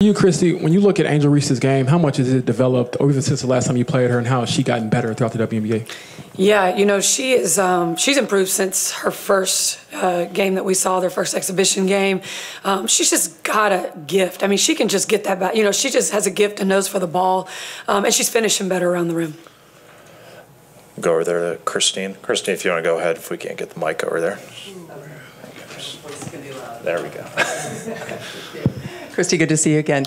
You, Christie, when you look at Angel Reese's game, how much has it developed, or even since the last time you played her, and how has she gotten better throughout the WNBA? Yeah, you know, she is. She's improved since her first game that we saw, their first exhibition game. She's just got a gift. I mean, she can just get that back. You know, she just has a gift and nose for the ball, and she's finishing better around the rim. Go over there to Christine. Christine, if you want to go ahead, if we can't get the mic over there. There we go. Christie, good to see you again.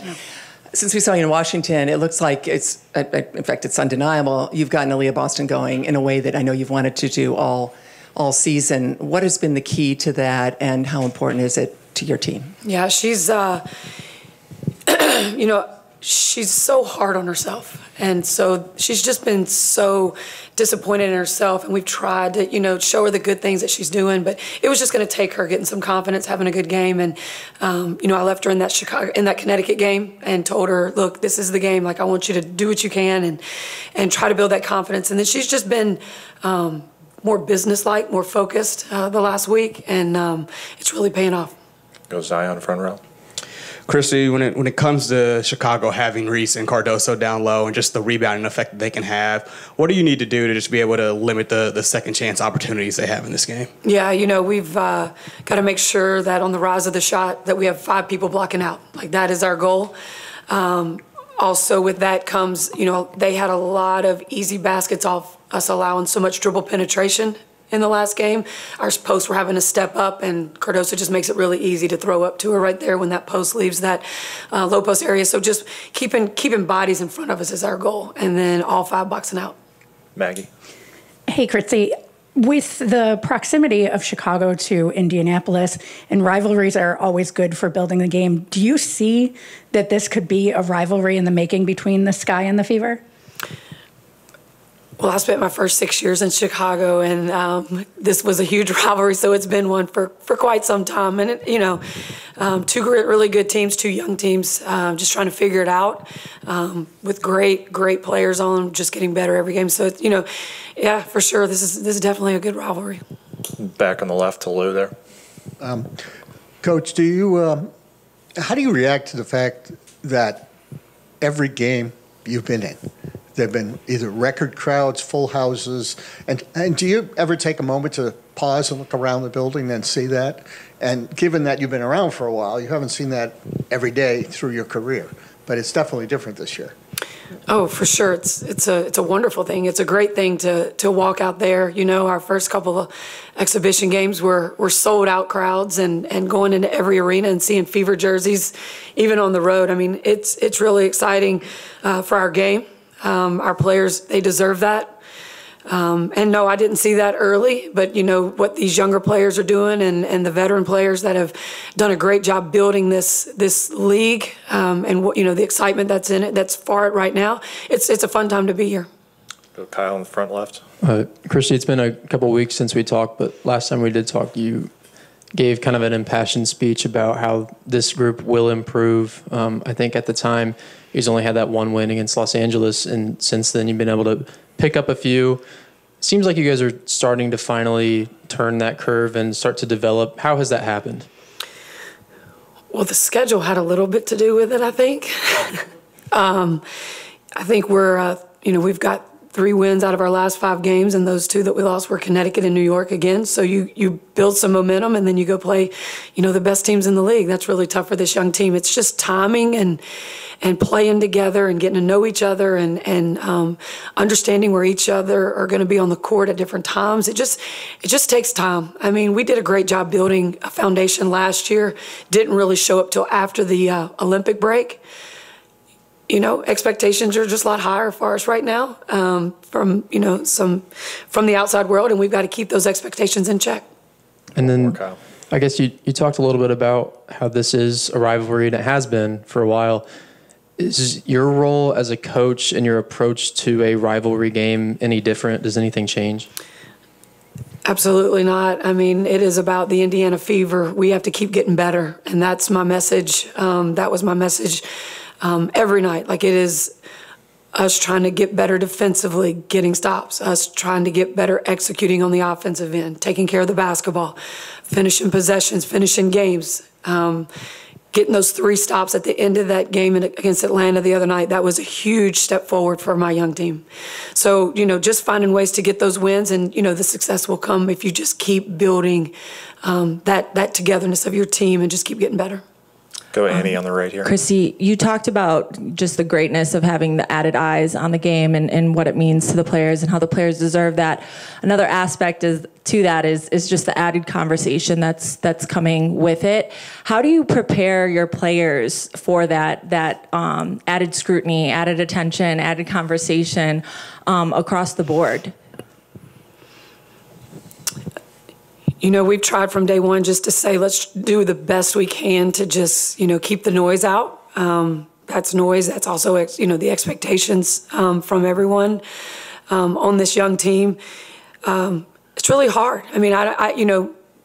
Since we saw you in Washington, it looks like it's, in fact, it's undeniable. You've gotten Aaliyah Boston going in a way that I know you've wanted to do all season. What has been the key to that, and how important is it to your team? Yeah, she's, you know, she's so hard on herself. And so she's just been so disappointed in herself. And we've tried to, you know, show her the good things that she's doing. But it was just going to take her getting some confidence, having a good game. And, you know, I left her in that Connecticut game and told her, look, this is the game. Like, I want you to do what you can and try to build that confidence. And then she's just been more businesslike, more focused the last week. And it's really paying off. Go Zion front row. Christie, when it comes to Chicago having Reese and Cardoso down low and just the rebounding effect that they can have, what do you need to do to just be able to limit the second chance opportunities they have in this game? Yeah, you know, we've got to make sure that on the rise of the shot that we have 5 people blocking out. Like, that is our goal. Also with that comes, you know, they had a lot of easy baskets off us allowing so much dribble penetration in the last game. Our posts were having to step up, and Cardoso just makes it really easy to throw up to her right there when that post leaves that low post area. So just keeping bodies in front of us is our goal, and then all 5 boxing out. Maggie. Hey, Christie. With the proximity of Chicago to Indianapolis, and rivalries are always good for building the game, do you see that this could be a rivalry in the making between the Sky and the Fever? Well, I spent my first 6 years in Chicago, and this was a huge rivalry, so it's been one for quite some time. And, you know, 2 really good teams, 2 young teams, just trying to figure it out with great players on, just getting better every game. So, you know, yeah, for sure, this is definitely a good rivalry. Back on the left to Lou there. Coach, how do you react to the fact that every game you've been in, there have been either record crowds, full houses, and do you ever take a moment to pause and look around the building and see that? And given that you've been around for a while, you haven't seen that every day through your career, but it's definitely different this year. Oh, for sure. It's a wonderful thing. It's a great thing to walk out there. You know, our first couple of exhibition games were sold out crowds, and going into every arena and seeing Fever jerseys, even on the road. I mean, it's really exciting for our game. Our players, they deserve that. And no, I didn't see that early, but you know what these younger players are doing, and the veteran players that have done a great job building this league, and what, you know, the excitement that's in it, that's for it right now. It's a fun time to be here. Go Kyle in the front left. Christie, it's been a couple of weeks since we talked, but last time we did talk, you gave kind of an impassioned speech about how this group will improve. I think at the time, he's only had that 1 win against Los Angeles, and since then you've been able to pick up a few. Seems like you guys are starting to finally turn that curve and start to develop. How has that happened? Well, the schedule had a little bit to do with it, I think. I think we're, you know, we've got 3 wins out of our last 5 games, and those 2 that we lost were Connecticut and New York again. So you build some momentum, and then you go play, you know, the best teams in the league. That's really tough for this young team. It's just timing and playing together and getting to know each other and understanding where each other are going to be on the court at different times. It just takes time. I mean, we did a great job building a foundation last year. Didn't really show up till after the Olympic break. You know, expectations are just a lot higher for us right now from, you know, from the outside world, and we've got to keep those expectations in check. And then I guess you talked a little bit about how this is a rivalry, and it has been for a while. Is your role as a coach and your approach to a rivalry game any different? Does anything change? Absolutely not. I mean, it is about the Indiana Fever. We have to keep getting better, and that's my message. That was my message every night. Like, it is us trying to get better defensively, getting stops, us trying to get better executing on the offensive end, taking care of the basketball, finishing possessions, finishing games, getting getting those 3 stops at the end of that game against Atlanta the other night, that was a huge step forward for my young team. So, just finding ways to get those wins, and, the success will come if you just keep building that togetherness of your team and just keep getting better. Go Annie on the right here. Christie, you talked about just the greatness of having the added eyes on the game and what it means to the players and how the players deserve that. Another aspect is just the added conversation that's coming with it. How do you prepare your players for that added scrutiny, added attention, added conversation across the board? We've tried from day one just to say, let's do the best we can to just, keep the noise out. That's noise. That's also, the expectations from everyone on this young team. It's really hard. I mean,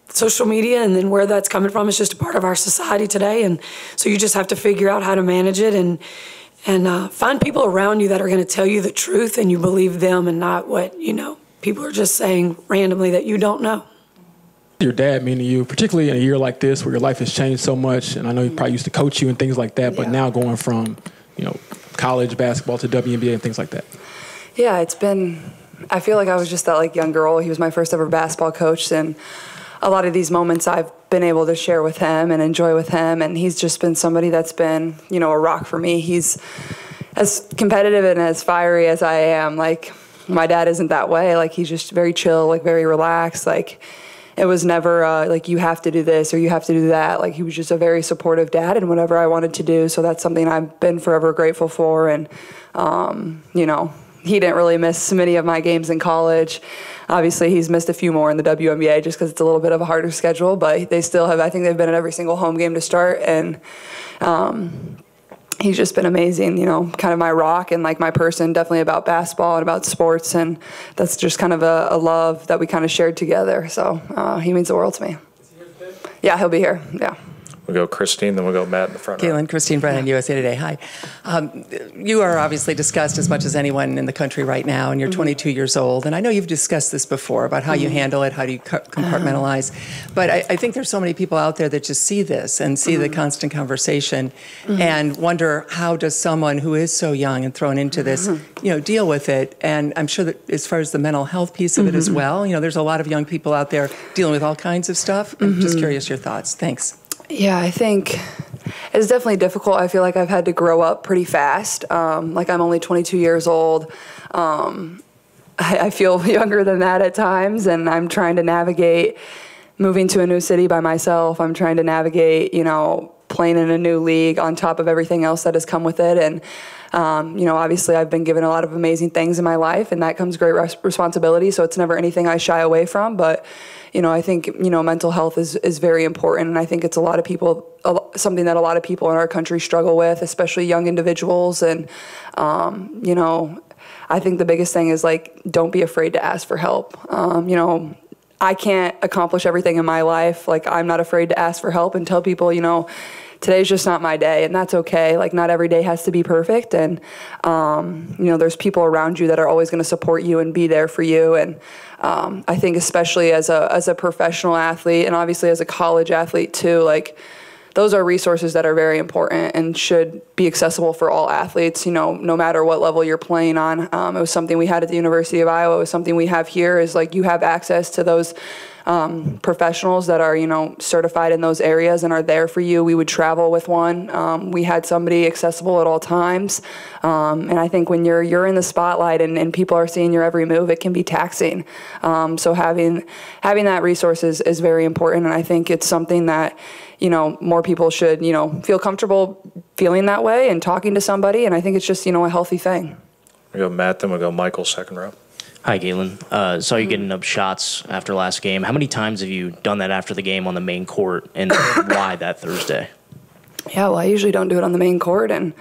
social media and then where that's coming from is just a part of our society today. And so you just have to figure out how to manage it and find people around you that are going to tell you the truth and you believe them and not what, people are just saying randomly that you don't know. Your dad mean to you, particularly in a year like this where your life has changed so much, and I know he probably used to coach you and things like that, but now going from, college basketball to WNBA and things like that? Yeah, I feel like I was just that young girl. He was my first ever basketball coach, and a lot of these moments I've been able to share with him and enjoy with him, and he's just been somebody that's been, a rock for me. He's as competitive and as fiery as I am. My dad isn't that way. He's just very chill, very relaxed. It was never you have to do this or you have to do that. He was just a very supportive dad and whatever I wanted to do. So that's something I've been forever grateful for. And, he didn't really miss many of my games in college. Obviously, he's missed a few more in the WNBA just because it's a little bit of a harder schedule. But they still have, I think they've been at every single home game to start. And he's just been amazing, kind of my rock and my person, definitely about basketball and about sports. And that's just kind of a love that we kind of shared together. So he means the world to me. Yeah, he'll be here. Yeah. We'll go Christine, then we'll go Matt in the front row. Caitlin, Christine Brennan, USA Today. Hi. You are obviously discussed as much as anyone in the country right now, and you're 22 years old. And I know you've discussed this before about how you handle it, how do you compartmentalize. But I think there's so many people out there that just see this and see the constant conversation and wonder, how does someone who is so young and thrown into this, deal with it? And I'm sure that as far as the mental health piece of it as well, there's a lot of young people out there dealing with all kinds of stuff. I'm just curious your thoughts. Thanks. Yeah, I think it's definitely difficult. I feel like I've had to grow up pretty fast. I'm only 22 years old. I feel younger than that at times, and I'm trying to navigate moving to a new city by myself. I'm trying to navigate, playing in a new league on top of everything else that has come with it. And, obviously I've been given a lot of amazing things in my life, and that comes great responsibility. So it's never anything I shy away from. But, I think, mental health is very important. And I think it's something that a lot of people in our country struggle with, especially young individuals. And, I think the biggest thing is don't be afraid to ask for help. I can't accomplish everything in my life. I'm not afraid to ask for help and tell people, today's just not my day, and that's okay. Not every day has to be perfect. And, there's people around you that are always going to support you and be there for you. And I think especially as a professional athlete, and obviously as a college athlete too, those are resources that are very important and should be accessible for all athletes, no matter what level you're playing on. It was something we had at the University of Iowa. It was something we have here, is you have access to those professionals that are, certified in those areas and are there for you. We would travel with one. We had somebody accessible at all times. And I think when you're in the spotlight and people are seeing your every move, it can be taxing. So having that resource is very important. And I think it's something that, more people should, feel comfortable feeling that way and talking to somebody. And I think it's just, a healthy thing. We'll go Matt, then we'll go Michael, second row. Hi, Galen. Saw you getting up shots after last game. How many times have you done that after the game on the main court, and why that Thursday? Yeah, well, I usually don't do it on the main court, and,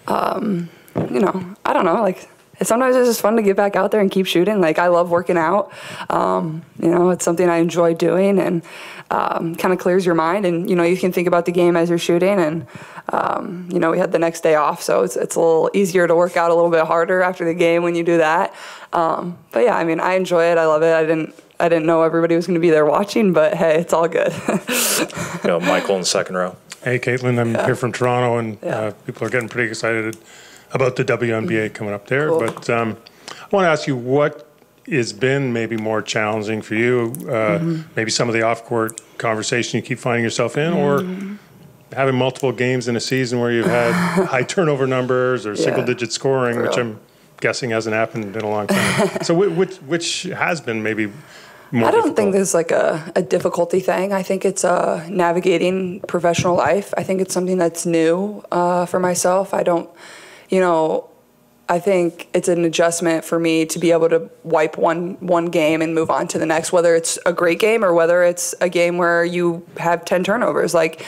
I don't know, sometimes it's just fun to get back out there and keep shooting. I love working out. It's something I enjoy doing, and kind of clears your mind, and, you can think about the game as you're shooting, and, we had the next day off, so it's a little easier to work out a little bit harder after the game when you do that. But yeah, I enjoy it. I love it. I didn't know everybody was going to be there watching, but hey, it's all good. Go Michael in the second row. Hey, Caitlin, I'm here from Toronto, and people are getting pretty excited about the WNBA coming up there. Cool. But I want to ask you what has been maybe more challenging for you, maybe some of the off-court conversation you keep finding yourself in, or having multiple games in a season where you've had high turnover numbers or single-digit scoring, which I'm guessing hasn't happened in a long time. So which has been maybe more difficult? Think there's like a difficulty thing. I think it's navigating professional life. I think it's something that's new for myself. I don't, I think it's an adjustment for me to be able to wipe one game and move on to the next, whether it's a great game or whether it's a game where you have 10 turnovers. Like,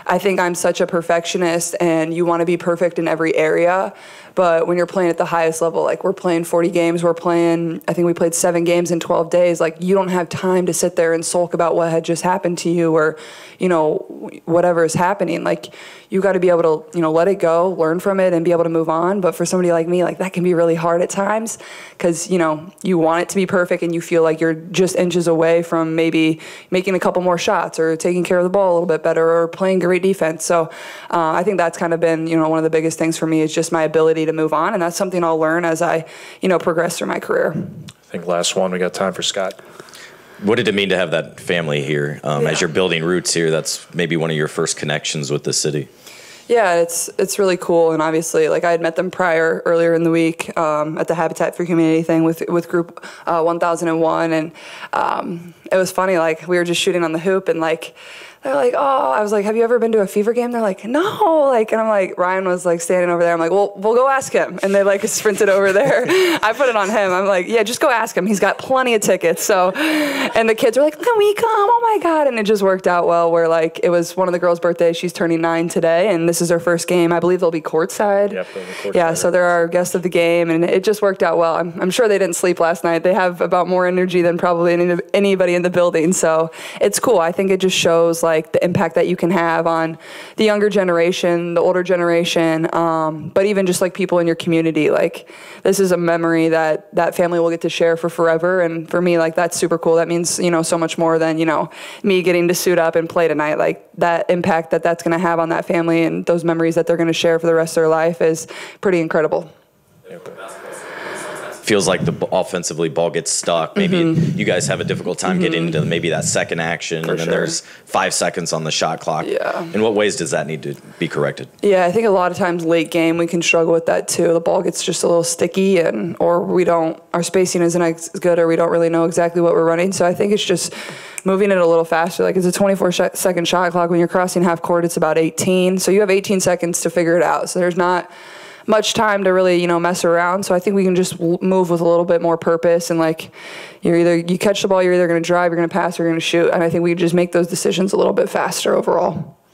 I think I'm such a perfectionist, and you want to be perfect in every area. But when you're playing at the highest level, like we're playing 40 games, I think we played 7 games in 12 days. Like, you don't have time to sit there and sulk about what had just happened to you, or, whatever is happening. Like, you got to be able to, let it go, learn from it, and be able to move on. But for somebody like me, like, that can be really hard at times, because, you want it to be perfect, and you feel like you're just inches away from maybe making a couple more shots or taking care of the ball a little bit better or playing great defense. So I think that's kind of been, one of the biggest things for me is just my ability to move on. And that's something I'll learn as I, progress through my career. I think last one, we got time for Scott. What did it mean to have that family here? As you're building roots here, that's maybe one of your first connections with the city. Yeah, it's really cool, and obviously, like, I had met them earlier in the week at the Habitat for Humanity thing with Group 1001, and it was funny. Like, we were just shooting on the hoop, and like, they're like, oh, I was like, have you ever been to a Fever game? They're like, no. Like, and I'm like, Ryan was like standing over there. I'm like, well, we'll go ask him. And they like sprinted over there. I put it on him. I'm like, yeah, just go ask him. He's got plenty of tickets. So, and the kids were like, can we come? Oh my God. And it just worked out well, where like, it was one of the girls' birthdays. She's turning 9 today, and this is her first game. I believe they'll be courtside. Yep, they'll be courtside. Yeah, so they're our guests of the game, and it just worked out well. I'm sure they didn't sleep last night. They have about more energy than probably anybody in the building. So it's cool. I think it just shows like the impact that you can have on the younger generation, the older generation, but even just like people in your community. Like, this is a memory that family will get to share for forever. And for me, like, that's super cool. That means, so much more than, me getting to suit up and play tonight. Like, that impact that's going to have on that family and those memories that they're going to share for the rest of their life is pretty incredible. Feels like the offensively ball gets stuck. Maybe you guys have a difficult time getting into maybe that second action, and then there's 5 seconds on the shot clock. Yeah. In what ways does that need to be corrected? Yeah, I think a lot of times late game we can struggle with that too. The ball gets just a little sticky, or our spacing isn't as good, or we don't really know exactly what we're running. So I think it's just moving it a little faster. Like, it's a 24-second shot clock. When you're crossing half court, it's about 18. So you have 18 seconds to figure it out. So there's not much time to really, mess around. So I think we can just move with a little bit more purpose, and like, you catch the ball, you're either going to drive, you're going to pass, or you're going to shoot. And I think we just make those decisions a little bit faster overall.